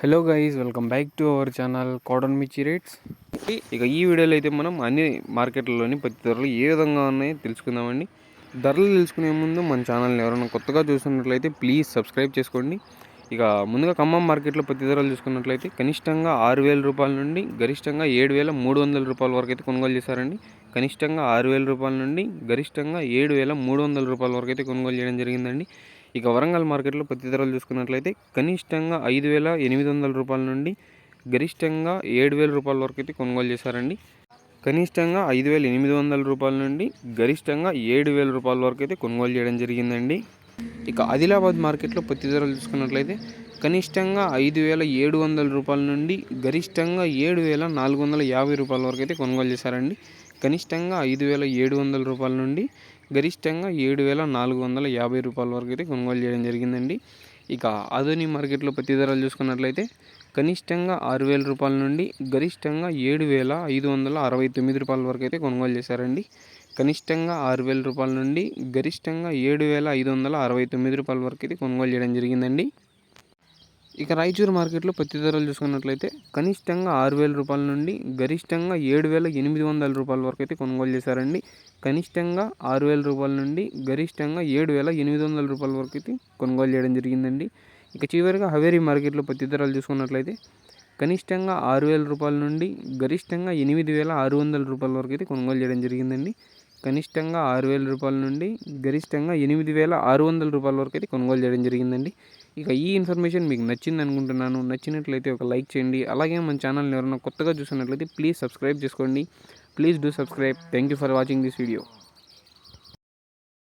Hello guys, welcome back to our channel cotton మిర్చి rates. ఇక ఈ వీడియోలో అయితే మనం అన్ని మార్కెట్లలోని పత్తి ధరలు ఏ విధంగా ఉన్నాయో తెలుసుకుందామండి. ధరలు తెలుసుకునే ముందు మన ఛానల్ని ఎవరైనా కొత్తగా చూస్తున్నట్లయితే ప్లీజ్ సబ్స్క్రైబ్ చేసుకోండి. ఇక ముందుగా ఖమ్మం మార్కెట్లో పత్తి ధరలు చూసుకున్నట్లయితే కనిష్టంగా 6,000 రూపాయల నుండి గరిష్టంగా 7,300 రూపాయల వరకు అయితే కొనుగోలు చేశారండి. కనిష్టంగా 6,000 రూపాయల నుండి గరిష్టంగా 7,300 రూపాయల వరకు అయితే కొనుగోలు చేయడం జరిగిందండి. ఇక వరంగల్ మార్కెట్లో పత్తి ధరలు చూసుకున్నట్లయితే కనిష్టంగా 5,800 రూపాయల నుండి గరిష్టంగా 7,000 రూపాయల వరకు అయితే కొనుగోలు చేశారండి. కనిష్టంగా 5,800 రూపాయల నుండి గరిష్టంగా 7,000 రూపాయల వరకు అయితే కొనుగోలు చేయడం జరిగిందండి. ఇక ఆదిలాబాద్ మార్కెట్లో పత్తి ధరలు చూసుకున్నట్లయితే కనిష్టంగా 5,700 రూపాయల నుండి గరిష్టంగా 7,450 రూపాయల వరకు అయితే కొనుగోలు చేశారండి. కనిష్టంగా 5,700 రూపాయల నుండి గరిష్టంగా 7,450 రూపాయల వరకు అయితే కొనుగోలు చేయడం జరిగిందండి. ఇక ఆదోని మార్కెట్లో పత్తి ధరలు చూసుకున్నట్లయితే కనిష్టంగా 6,000 రూపాయల నుండి గరిష్టంగా 7,569 రూపాయల వరకు అయితే కొనుగోలు చేశారండి. కనిష్టంగా 6,000 రూపాయల నుండి గరిష్టంగా 7,569 రూపాయల వరకు అయితే కొనుగోలు చేయడం జరిగిందండి. ఇక రాయచూరు మార్కెట్లో పత్తి ధరలు చూసుకున్నట్లయితే కనిష్టంగా 6,000 రూపాయల నుండి గరిష్టంగా 7,800 రూపాయల వరకు అయితే కొనుగోలు చేశారండి. కనిష్టంగా 6,000 రూపాయల నుండి గరిష్టంగా 7,800 రూపాయల వరకు అయితే కొనుగోలు చేయడం జరిగిందండి. ఇక చివరిగా హవేరీ మార్కెట్లో పత్తి ధరలు చూసుకున్నట్లయితే కనిష్టంగా 6,000 రూపాయల నుండి గరిష్టంగా 8,600 రూపాయల వరకు అయితే కొనుగోలు చేయడం జరిగిందండి. కనిష్టంగా 6,000 రూపాయల నుండి గరిష్టంగా 8,600 రూపాయల వరకు అయితే కొనుగోలు చేయడం జరిగిందండి. ఇక ఈ ఇన్ఫర్మేషన్ మీకు నచ్చింది అనుకుంటున్నాను. నచ్చినట్లయితే ఒక లైక్ చేయండి. అలాగే మన ఛానల్ని ఎవరైనా కొత్తగా చూసినట్లయితే ప్లీజ్ సబ్స్క్రైబ్ చేసుకోండి. Please do subscribe. Thank you for watching this video.